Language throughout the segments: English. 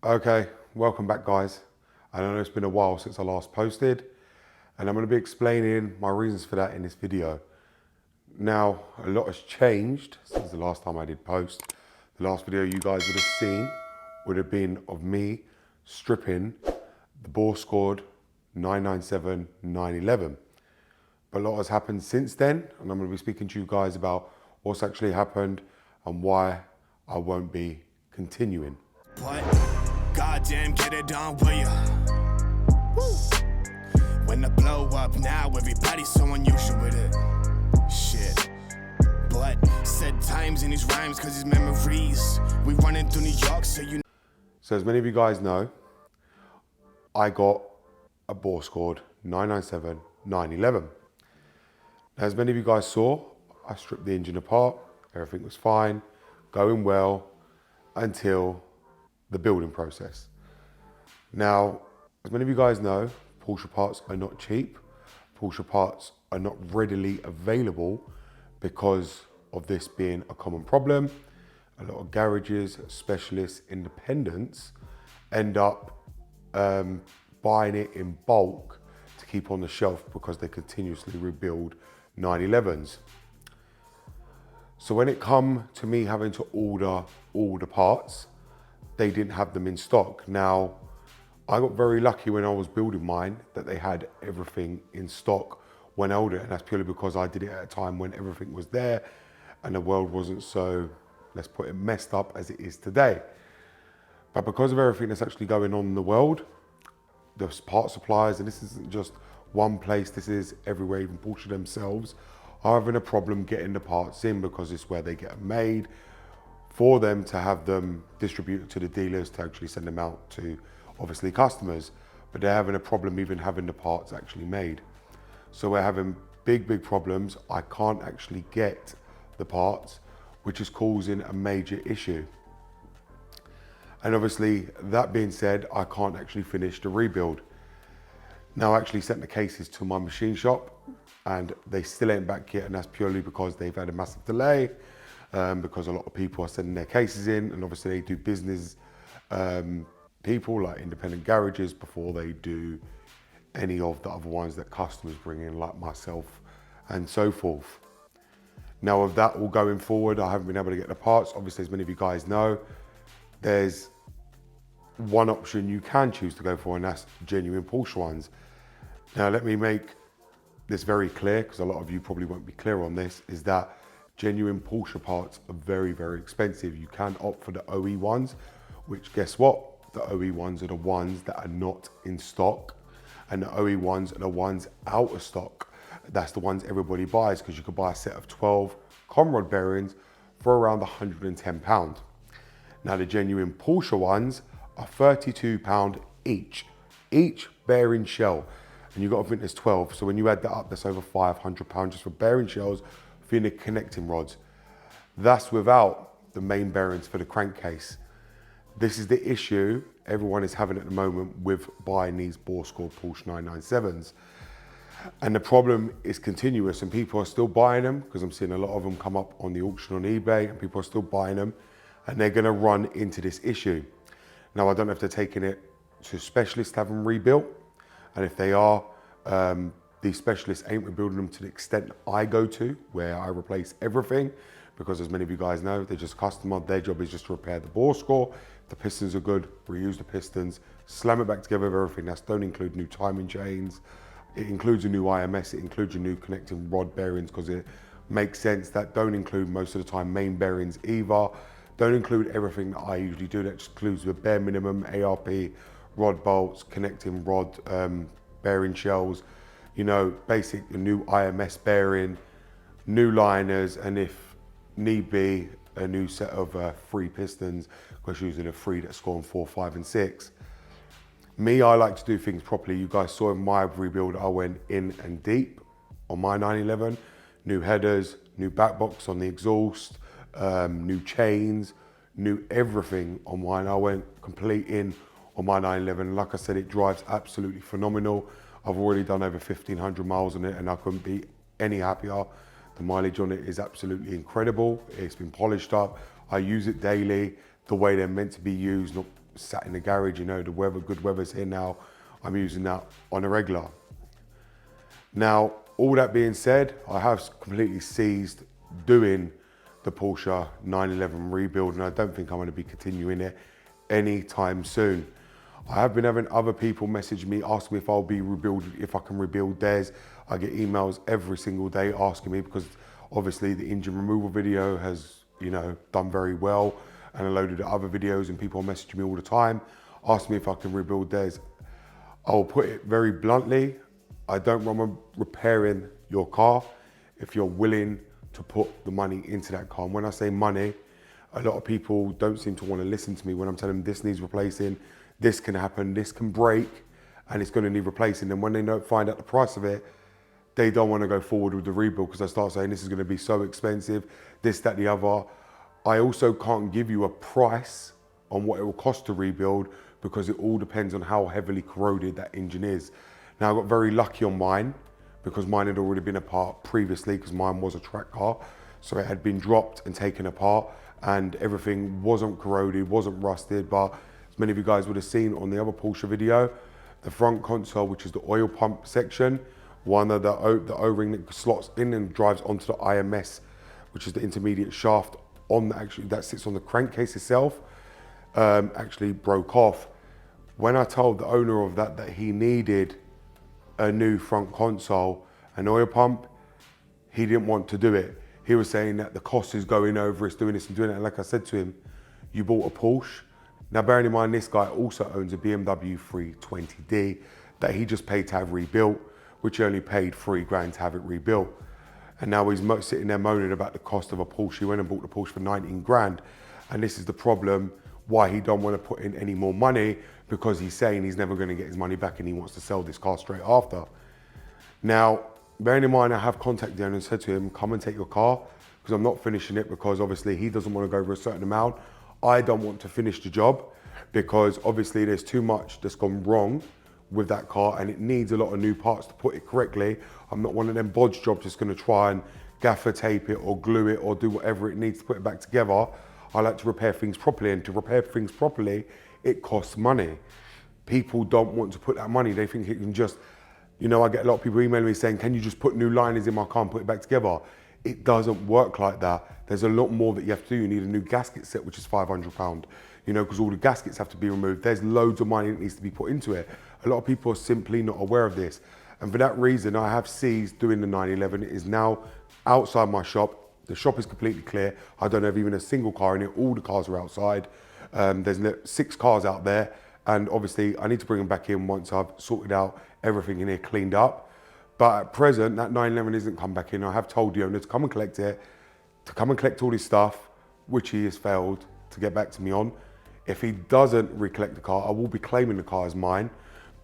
Okay, welcome back guys. I know it's been a while since I last posted and I'm going to be explaining my reasons for that in this video. Now, a lot has changed since the last time I did post. The last video you guys would have seen would have been of me stripping the bore scored 997 911. But a lot has happened since then and I'm going to be speaking to you guys about what's actually happened and why I won't be continuing. What? Goddamn, get it done, will ya? Woo. When the blow up now, everybody's so unusual with it. Shit. But said times in his rhymes, cause his memories. We running through New York, so you. So as many of you guys know, I got a bore scored 997 911. Now, as many of you guys saw, I stripped the engine apart. Everything was fine, going well until the building process. Now, as many of you guys know, Porsche parts are not cheap. Porsche parts are not readily available because of this being a common problem. A lot of garages, specialists, independents end up buying it in bulk to keep on the shelf because they continuously rebuild 911s. So when it come to me having to order all the parts, they didn't have them in stock. Now, I got very lucky when I was building mine that they had everything in stock when I ordered it, and that's purely because I did it at a time when everything was there and the world wasn't so, let's put it, messed up as it is today. But because of everything that's actually going on in the world, the part suppliers, and this isn't just one place, this is everywhere, even Porsche themselves, are having a problem getting the parts in because it's where they get them made, for them to have them distributed to the dealers to actually send them out to obviously customers, but they're having a problem even having the parts actually made. So we're having big problems. I can't actually get the parts, which is causing a major issue. And obviously, that being said, I can't actually finish the rebuild. Now I actually sent the cases to my machine shop and they still ain't back yet, and that's purely because they've had a massive delay. Because a lot of people are sending their cases in, and obviously they do business people like independent garages before they do any of the other ones that customers bring in, like myself and so forth. Now, with that all going forward, I haven't been able to get the parts. Obviously, as many of you guys know, there's one option you can choose to go for, and that's genuine Porsche ones. Now, let me make this very clear, because a lot of you probably won't be clear on this, is that genuine Porsche parts are very expensive. You can opt for the OE ones, which guess what? The OE ones are the ones that are not in stock, and the OE ones are the ones out of stock. That's the ones everybody buys, because you could buy a set of 12 Conrod bearings for around £110. Now the genuine Porsche ones are £32 each bearing shell, and you've got to think there's 12. So when you add that up, that's over £500 just for bearing shells for the connecting rods. That's without the main bearings for the crankcase. This is the issue everyone is having at the moment with buying these bore scored Porsche 997s. And the problem is continuous, and people are still buying them, because I'm seeing a lot of them come up on the auction on eBay, and people are still buying them, and they're gonna run into this issue. Now, I don't know if they're taking it to specialists to have them rebuilt, and if they are, these specialists ain't rebuilding them to the extent I go to, where I replace everything, because as many of you guys know, they're just customer. Their job is just to repair the bore score. The pistons are good, reuse the pistons, slam it back together with everything. That don't include new timing chains. It includes a new IMS, it includes a new connecting rod bearings, because it makes sense. That don't include most of the time main bearings either. Don't include everything that I usually do. That just includes the bare minimum ARP, rod bolts, connecting rod bearing shells, you know, basic, a new IMS bearing, new liners, and if need be, a new set of 3 pistons, because using a 3 that's gone 4, 5, and 6. Me, I like to do things properly. You guys saw in my rebuild, I went in and deep on my 911, new headers, new back box on the exhaust, new chains, new everything on mine. I went complete in on my 911. Like I said, it drives absolutely phenomenal. I've already done over 1,500 miles on it, and I couldn't be any happier. The mileage on it is absolutely incredible. It's been polished up. I use it daily the way they're meant to be used, not sat in the garage, you know, the weather, good weather's here now. I'm using that on a regular. Now, all that being said, I have completely ceased doing the Porsche 911 rebuild, and I don't think I'm going to be continuing it anytime soon. I have been having other people message me, asking me if I'll be rebuilding, if I can rebuild theirs. I get emails every single day asking me, because obviously the engine removal video has, you know, done very well, and a load of the other videos, and people are messaging me all the time, asking me if I can rebuild theirs. I'll put it very bluntly, I don't recommend repairing your car if you're willing to put the money into that car. And when I say money, a lot of people don't seem to want to listen to me when I'm telling them this needs replacing, this can happen, this can break, and it's going to need replacing. And when they don't find out the price of it, they don't want to go forward with the rebuild, because I start saying this is going to be so expensive, this, that, the other. I also can't give you a price on what it will cost to rebuild, because it all depends on how heavily corroded that engine is. Now, I got very lucky on mine, because mine had already been apart previously, because mine was a track car. So it had been dropped and taken apart, and everything wasn't corroded, wasn't rusted. But as many of you guys would have seen on the other Porsche video, the front console, which is the oil pump section, one of the O-ring that slots in and drives onto the IMS, which is the intermediate shaft that sits on the crankcase itself, actually broke off. When I told the owner of that he needed a new front console, an oil pump, he didn't want to do it. He was saying that the cost is going over, it's doing this and doing that. And like I said to him, you bought a Porsche. Now, bearing in mind, this guy also owns a BMW 320d that he just paid to have rebuilt, which he only paid £3 to have it rebuilt. And now he's sitting there moaning about the cost of a Porsche. He went and bought the Porsche for 19 grand. And this is the problem, why he don't want to put in any more money, because he's saying he's never going to get his money back and he wants to sell this car straight after. Now, bearing in mind, I have contacted him and said to him, come and take your car, because I'm not finishing it, because obviously he doesn't want to go over a certain amount. I don't want to finish the job, because obviously there's too much that's gone wrong with that car, and it needs a lot of new parts to put it correctly. I'm not one of them bodge jobs that's going to try and gaffer tape it or glue it or do whatever it needs to put it back together. I like to repair things properly, and to repair things properly, it costs money. People don't want to put that money. They think it can just, you know, I get a lot of people emailing me saying, can you just put new liners in my car and put it back together? It doesn't work like that. There's a lot more that you have to do. You need a new gasket set, which is £500, you know, because all the gaskets have to be removed. There's loads of money that needs to be put into it. A lot of people are simply not aware of this. And for that reason, I have ceased doing the 911. It is now outside my shop. The shop is completely clear. I don't have even a single car in it. All the cars are outside. There's 6 cars out there. And obviously I need to bring them back in once I've sorted out everything in here, cleaned up. But at present, that 911 isn't come back in. I have told the owner to come and collect it, to come and collect all his stuff, which he has failed to get back to me on. If he doesn't recollect the car, I will be claiming the car as mine,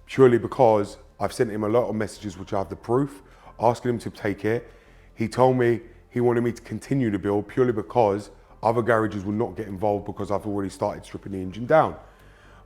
purely because I've sent him a lot of messages which I have the proof, asking him to take it. He told me he wanted me to continue the build purely because other garages will not get involved, because I've already started stripping the engine down.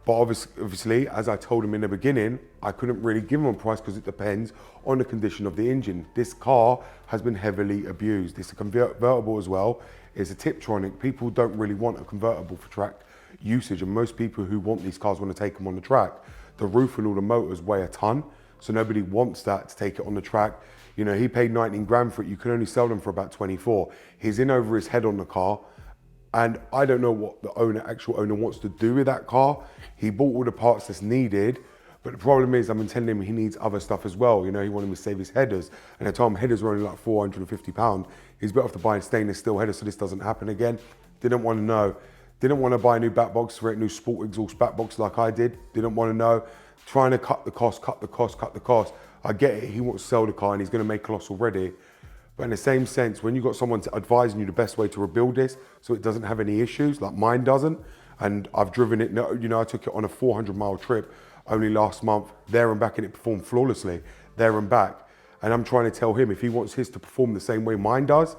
But obviously, as I told him in the beginning, I couldn't really give him a price, because it depends on the condition of the engine. This car has been heavily abused. It's a convertible as well. It's a Tiptronic. People don't really want a convertible for track usage, and most people who want these cars want to take them on the track. The roof and all the motors weigh a ton, so nobody wants that to take it on the track. You know, he paid 19 grand for it. You can only sell them for about 24. He's in over his head on the car. And I don't know what the actual owner wants to do with that car. He bought all the parts that's needed, but the problem is I'm telling him he needs other stuff as well. You know, he wanted me to save his headers, and I told him headers were only like £450. He's better off to buy a stainless steel header so this doesn't happen again. Didn't want to know. Didn't want to buy a new back box for it, new sport exhaust back box like I did. Didn't want to know. Trying to cut the cost. I get it, he wants to sell the car and he's going to make a loss already. But in the same sense, when you've got someone advising you the best way to rebuild this so it doesn't have any issues, like mine doesn't, and I've driven it, you know, I took it on a 400-mile trip only last month, there and back, and it performed flawlessly, there and back. And I'm trying to tell him if he wants his to perform the same way mine does,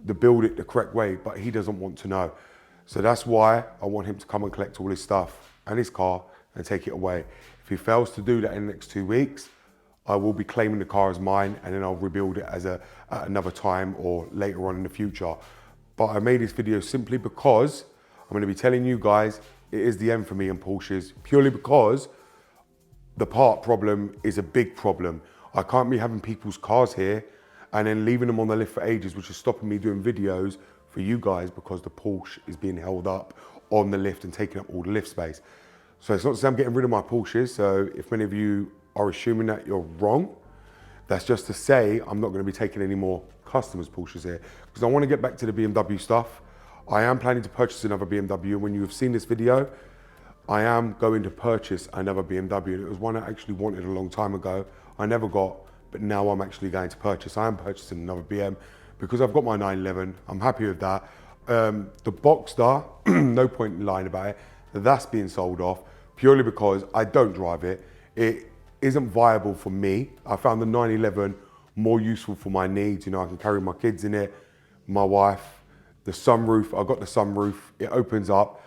to build it the correct way, but he doesn't want to know. So that's why I want him to come and collect all his stuff and his car and take it away. If he fails to do that in the next 2 weeks, I will be claiming the car as mine, and then I'll rebuild it at another time or later on in the future. But I made this video simply because I'm going to be telling you guys it is the end for me in Porsches, purely because the part problem is a big problem. I can't be having people's cars here and then leaving them on the lift for ages, which is stopping me doing videos for you guys because the Porsche is being held up on the lift and taking up all the lift space. So it's not to say I'm getting rid of my Porsches. So if many of you are assuming that, you're wrong. That's just to say I'm not going to be taking any more customers' Porsches here because I want to get back to the BMW stuff. I am planning to purchase another BMW. When you have seen this video, I am going to purchase another BMW. It was one I actually wanted a long time ago. I never got, but now I'm actually going to purchase. I am purchasing another BM because I've got my 911. I'm happy with that. The Boxster, no point in lying about it. That's being sold off purely because I don't drive it. It isn't viable for me. I found the 911 more useful for my needs. You know, I can carry my kids in it, my wife, the sunroof. I got the sunroof. It opens up.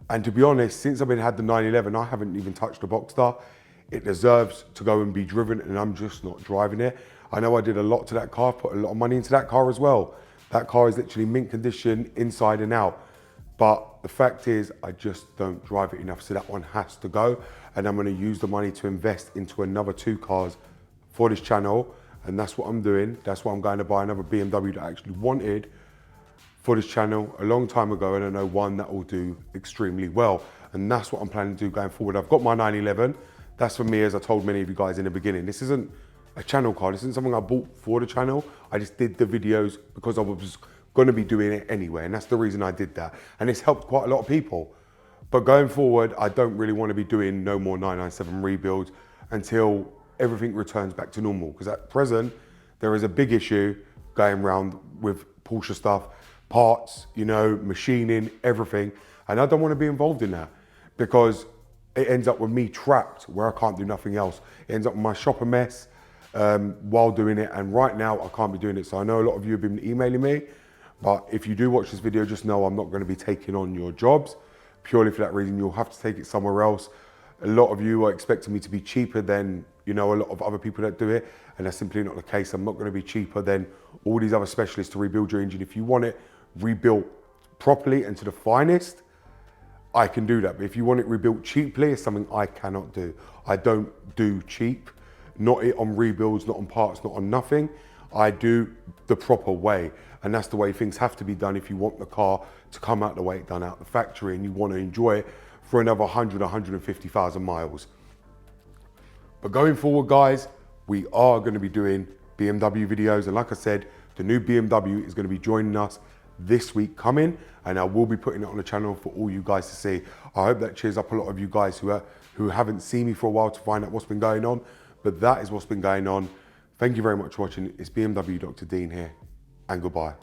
And to be honest, since I've had the 911, I haven't even touched the Boxster. It deserves to go and be driven, and I'm just not driving it. I know I did a lot to that car, put a lot of money into that car as well. That car is literally mint condition, inside and out. But the fact is, I just don't drive it enough, so that one has to go. And I'm gonna use the money to invest into another 2 cars for this channel, and that's what I'm doing. That's why I'm going to buy another BMW that I actually wanted for this channel a long time ago, and I know one that will do extremely well. And that's what I'm planning to do going forward. I've got my 911. That's for me, as I told many of you guys in the beginning. This isn't a channel car. This isn't something I bought for the channel. I just did the videos because I was gonna be doing it anyway, and that's the reason I did that. And it's helped quite a lot of people. But going forward, I don't really want to be doing no more 997 rebuilds until everything returns back to normal. Because at present, there is a big issue going around with Porsche stuff, parts, you know, machining, everything. And I don't want to be involved in that because it ends up with me trapped where I can't do nothing else. It ends up with my shop a mess while doing it. And right now, I can't be doing it. So I know a lot of you have been emailing me, but if you do watch this video, just know I'm not going to be taking on your jobs. Purely for that reason, you'll have to take it somewhere else. A lot of you are expecting me to be cheaper than, you know, a lot of other people that do it, and that's simply not the case. I'm not going to be cheaper than all these other specialists to rebuild your engine. If you want it rebuilt properly and to the finest, I can do that. But if you want it rebuilt cheaply, it's something I cannot do. I don't do cheap, not on rebuilds, not on parts, not on nothing. I do the proper way. And that's the way things have to be done if you want the car to come out the way it's done out the factory and you want to enjoy it for another 100, 150,000 miles. But going forward, guys, we are going to be doing BMW videos. And like I said, the new BMW is going to be joining us this week coming, and I will be putting it on the channel for all you guys to see. I hope that cheers up a lot of you guys who haven't seen me for a while to find out what's been going on. But that is what's been going on. Thank you very much for watching. It's BMW Dr. Dean here, and goodbye.